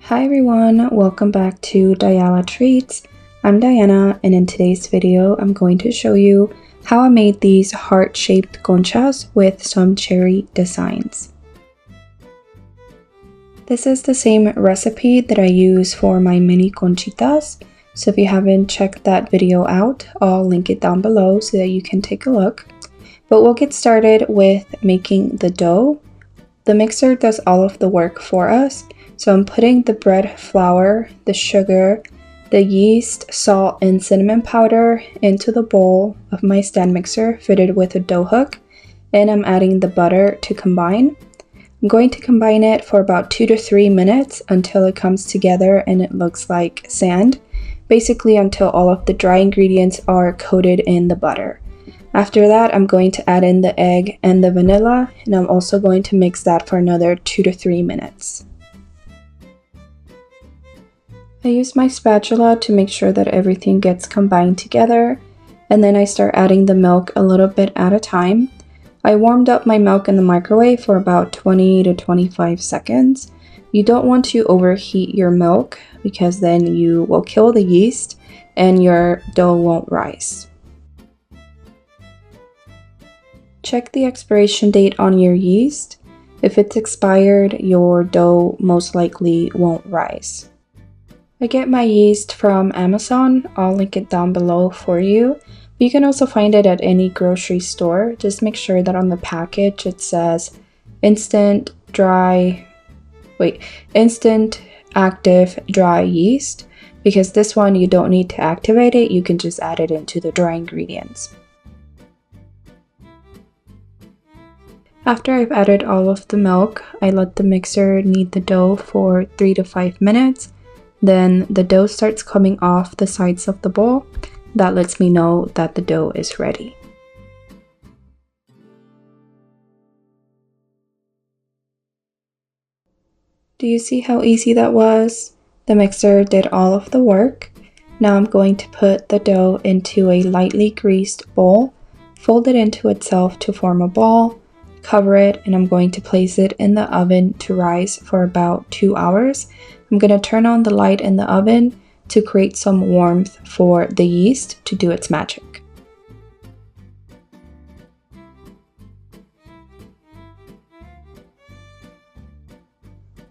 Hi everyone, welcome back to Diala Treats. I'm Diana, and in today's video I'm going to show you how I made these heart-shaped conchas with some cherry designs. This is the same recipe that I use for my mini conchitas, so if you haven't checked that video out, I'll link it down below so that you can take a look. But we'll get started with making the dough. The mixer does all of the work for us. So I'm putting the bread flour, the sugar, the yeast, salt, and cinnamon powder into the bowl of my stand mixer fitted with a dough hook, and I'm adding the butter to combine. I'm going to combine it for about 2 to 3 minutes until it comes together and it looks like sand, basically until all of the dry ingredients are coated in the butter. After that, I'm going to add in the egg and the vanilla, and I'm also going to mix that for another 2 to 3 minutes. I use my spatula to make sure that everything gets combined together, and then I start adding the milk a little bit at a time. I warmed up my milk in the microwave for about 20 to 25 seconds. You don't want to overheat your milk because then you will kill the yeast and your dough won't rise. Check the expiration date on your yeast. If it's expired, your dough most likely won't rise. I get my yeast from Amazon. I'll link it down below for you. You can also find it at any grocery store. Just make sure that on the package it says instant active dry yeast, because this one you don't need to activate it, you can just add it into the dry ingredients. After I've added all of the milk, I let the mixer knead the dough for 3 to 5 minutes. Then the dough starts coming off the sides of the bowl. That lets me know that the dough is ready. Do you see how easy that was? The mixer did all of the work. Now I'm going to put the dough into a lightly greased bowl, fold it into itself to form a ball, cover it, and I'm going to place it in the oven to rise for about 2 hours. I'm going to turn on the light in the oven to create some warmth for the yeast to do its magic.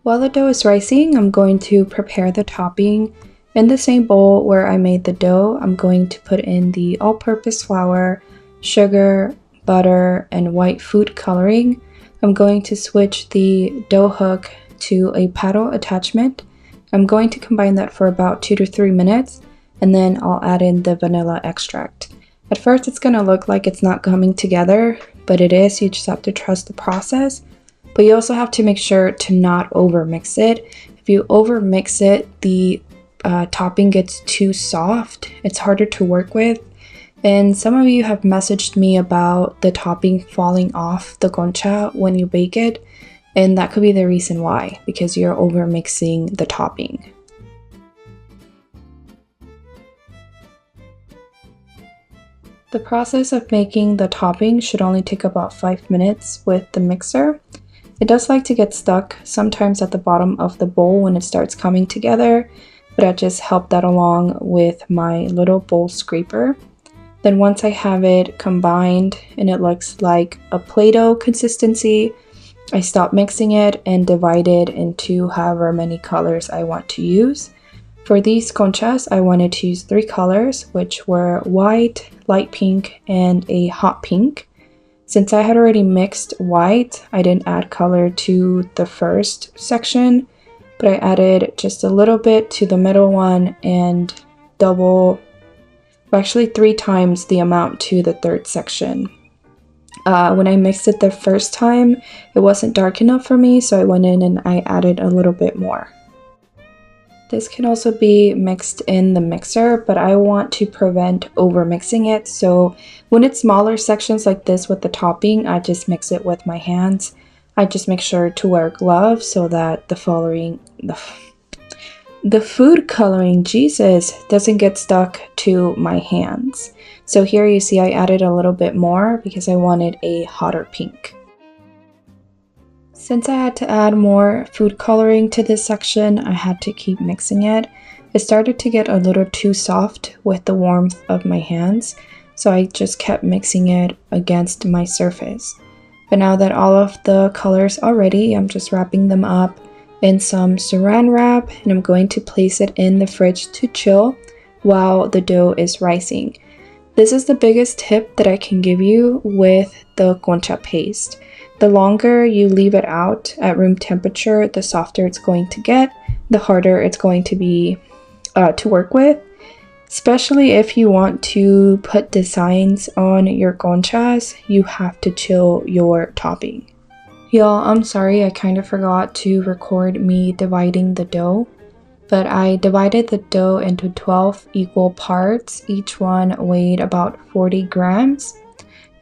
While the dough is rising, I'm going to prepare the topping. In the same bowl where I made the dough, I'm going to put in the all-purpose flour, sugar, butter, and white food coloring. I'm going to switch the dough hook to a paddle attachment. I'm going to combine that for about 2 to 3 minutes, and then I'll add in the vanilla extract. At first it's going to look like it's not coming together, but it is. You just have to trust the process. But you also have to make sure to not over mix it. If you over mix it, the topping gets too soft. It's harder to work with. And some of you have messaged me about the topping falling off the concha when you bake it. And that could be the reason why, because you're over mixing the topping. The process of making the topping should only take about 5 minutes with the mixer. It does like to get stuck sometimes at the bottom of the bowl when it starts coming together, but I just helped that along with my little bowl scraper. Then once I have it combined and it looks like a Play-Doh consistency, I stop mixing it and divide it into however many colors I want to use. For these conchas, I wanted to use 3 colors, which were white, light pink, and a hot pink. Since I had already mixed white, I didn't add color to the first section, but I added just a little bit to the middle one and actually 3 times the amount to the third section. When I mixed it the first time, it wasn't dark enough for me, so I went in and I added a little bit more. This can also be mixed in the mixer, but I want to prevent over mixing it, so when it's smaller sections like this with the topping, I just mix it with my hands. I just make sure to wear gloves so that the food coloring, Jesus, doesn't get stuck to my hands. So here you see I added a little bit more because I wanted a hotter pink. Since I had to add more food coloring to this section, I had to keep mixing it. It started to get a little too soft with the warmth of my hands, so I just kept mixing it against my surface. But now that all of the colors are ready, I'm just wrapping them up in some saran wrap, and I'm going to place it in the fridge to chill while the dough is rising. This is the biggest tip that I can give you with the concha paste. The longer you leave it out at room temperature, the softer it's going to get, the harder it's going to be to work with, especially if you want to put designs on your conchas. You have to chill your topping. Y'all, I'm sorry, I kind of forgot to record me dividing the dough. But I divided the dough into 12 equal parts. Each one weighed about 40 grams.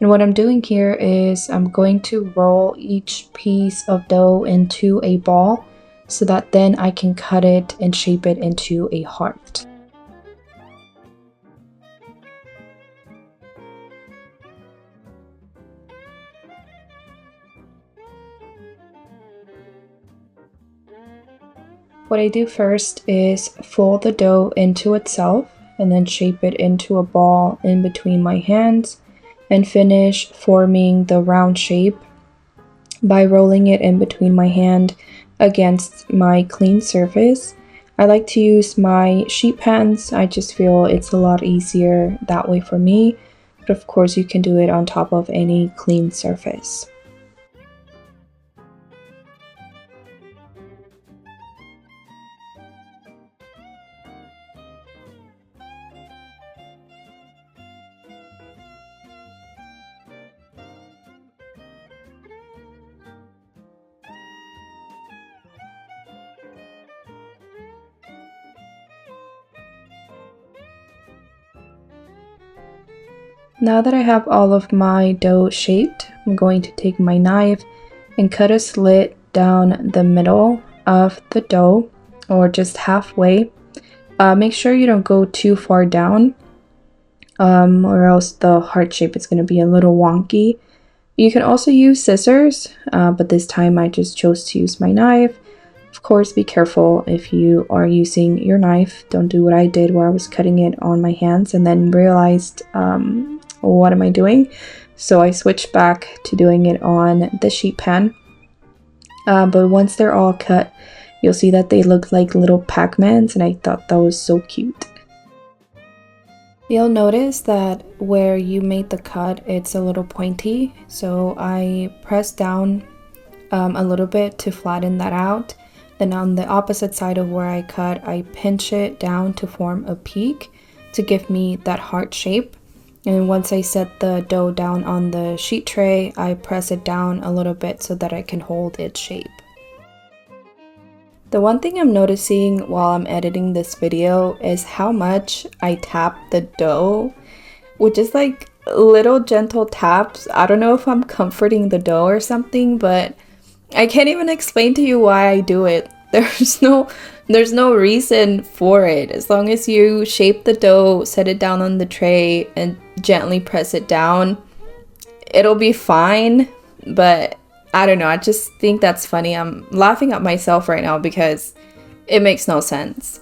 And what I'm doing here is I'm going to roll each piece of dough into a ball so that then I can cut it and shape it into a heart. What I do first is fold the dough into itself and then shape it into a ball in between my hands and finish forming the round shape by rolling it in between my hand against my clean surface. I like to use my sheet pans. I just feel it's a lot easier that way for me, but of course you can do it on top of any clean surface. Now that I have all of my dough shaped, I'm going to take my knife and cut a slit down the middle of the dough, or just halfway. Make sure you don't go too far down, or else the heart shape is going to be a little wonky. You can also use scissors, but this time I just chose to use my knife. Of course, be careful if you are using your knife. Don't do what I did where I was cutting it on my hands and then realized, what am I doing? So I switched back to doing it on the sheet pan. But once they're all cut, you'll see that they look like little Pac-Mans, and I thought that was so cute. You'll notice that where you made the cut, it's a little pointy, so I pressed down a little bit to flatten that out. Then on the opposite side of where I cut, I pinch it down to form a peak to give me that heart shape. And once I set the dough down on the sheet tray, I press it down a little bit so that I can hold its shape. The one thing I'm noticing while I'm editing this video is how much I tap the dough, which is like little gentle taps. I don't know if I'm comforting the dough or something, but I can't even explain to you why I do it. There's no reason for it. As long as you shape the dough, set it down on the tray, and gently press it down, it'll be fine. But I don't know, I just think that's funny. I'm laughing at myself right now because it makes no sense.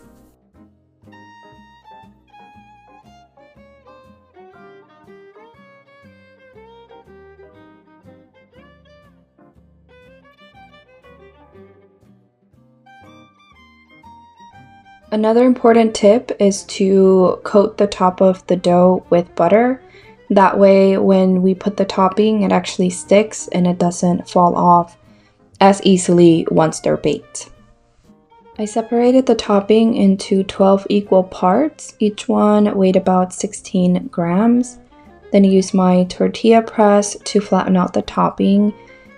Another important tip is to coat the top of the dough with butter. That way when we put the topping, it actually sticks and it doesn't fall off as easily once they're baked. I separated the topping into 12 equal parts. Each one weighed about 16 grams. Then I used my tortilla press to flatten out the topping.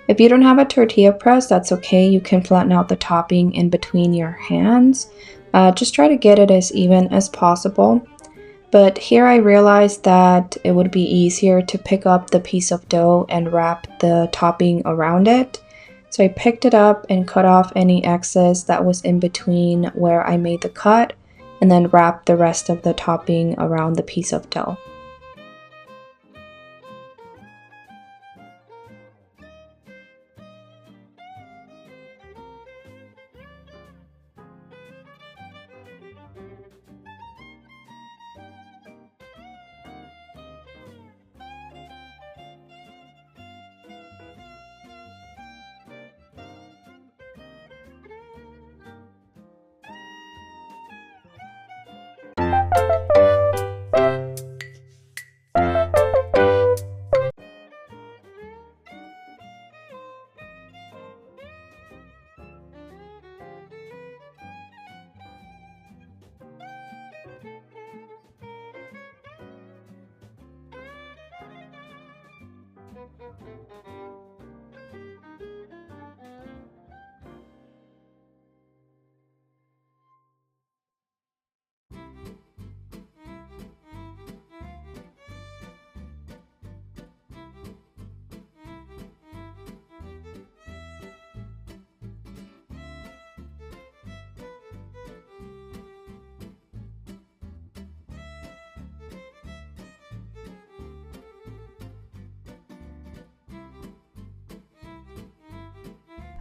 If you don't have a tortilla press, that's okay. You can flatten out the topping in between your hands. Just try to get it as even as possible. But here I realized that it would be easier to pick up the piece of dough and wrap the topping around it. So I picked it up and cut off any excess that was in between where I made the cut, and then wrapped the rest of the topping around the piece of dough.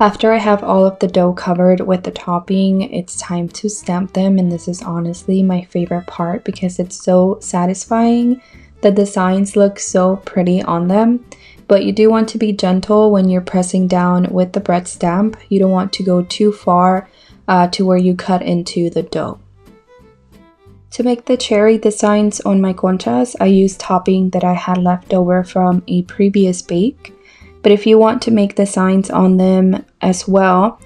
After I have all of the dough covered with the topping, it's time to stamp them, and this is honestly my favorite part because it's so satisfying. The designs look so pretty on them, but you do want to be gentle when you're pressing down with the bread stamp. You don't want to go too far to where you cut into the dough. To make the cherry designs on my conchas, I used topping that I had left over from a previous bake. But if you want to make the signs on them as well,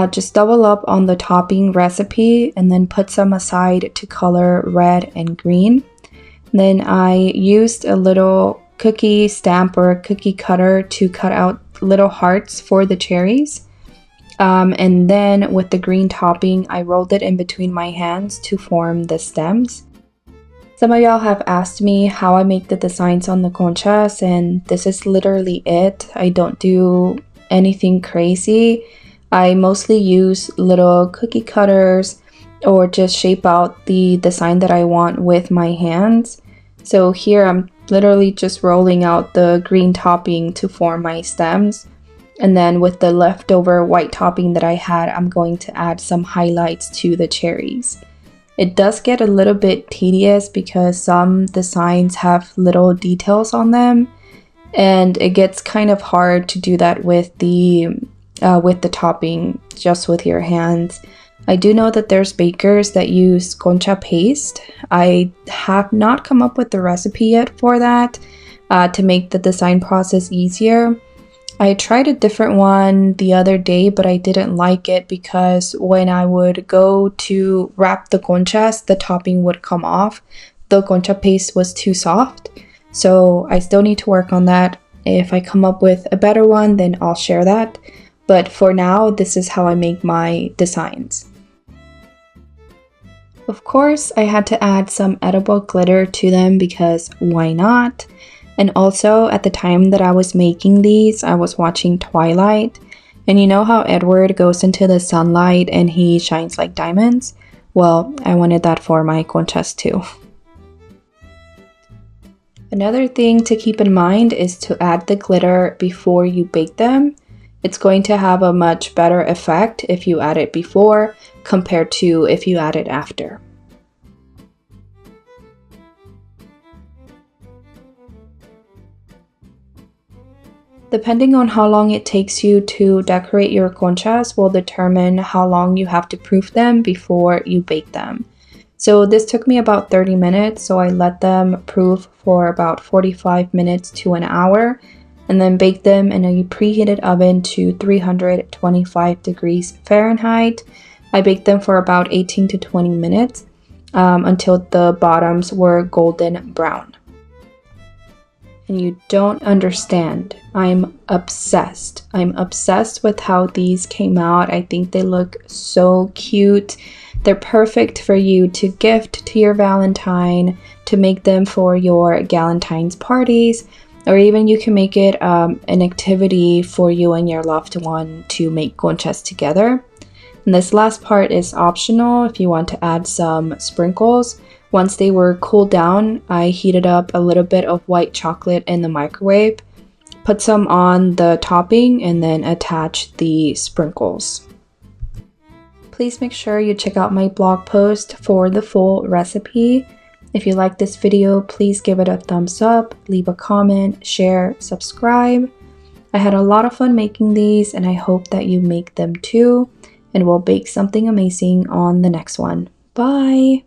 just double up on the topping recipe and then put some aside to color red and green. Then I used a little cookie stamp or a cookie cutter to cut out little hearts for the cherries. And then with the green topping, I rolled it in between my hands to form the stems. Some of y'all have asked me how I make the designs on the conchas, and this is literally it. I don't do anything crazy. I mostly use little cookie cutters or just shape out the design that I want with my hands. So here I'm literally just rolling out the green topping to form my stems. And then with the leftover white topping that I had, I'm going to add some highlights to the cherries. It does get a little bit tedious because some designs have little details on them, and it gets kind of hard to do that with the topping just with your hands. I do know that there's bakers that use concha paste. I have not come up with the recipe yet for that to make the design process easier. I tried a different one the other day, but I didn't like it because when I would go to wrap the conchas, the topping would come off. The concha paste was too soft, so I still need to work on that. If I come up with a better one, then I'll share that. But for now, this is how I make my designs. Of course, I had to add some edible glitter to them because why not? And also, at the time that I was making these, I was watching Twilight. And you know how Edward goes into the sunlight and he shines like diamonds? Well, I wanted that for my conchas too. Another thing to keep in mind is to add the glitter before you bake them. It's going to have a much better effect if you add it before compared to if you add it after. Depending on how long it takes you to decorate your conchas will determine how long you have to proof them before you bake them. So this took me about 30 minutes, so I let them proof for about 45 minutes to an hour, and then bake them in a preheated oven to 325 degrees Fahrenheit. I baked them for about 18 to 20 minutes until the bottoms were golden brown. And you don't understand. I'm obsessed. I'm obsessed with how these came out. I think they look so cute. They're perfect for you to gift to your Valentine, to make them for your Galentine's parties, or even you can make it an activity for you and your loved one to make conchas together. And this last part is optional if you want to add some sprinkles. Once they were cooled down, I heated up a little bit of white chocolate in the microwave, put some on the topping, and then attach the sprinkles. Please make sure you check out my blog post for the full recipe. If you like this video, please give it a thumbs up, leave a comment, share, subscribe. I had a lot of fun making these, and I hope that you make them too, and we'll bake something amazing on the next one. Bye!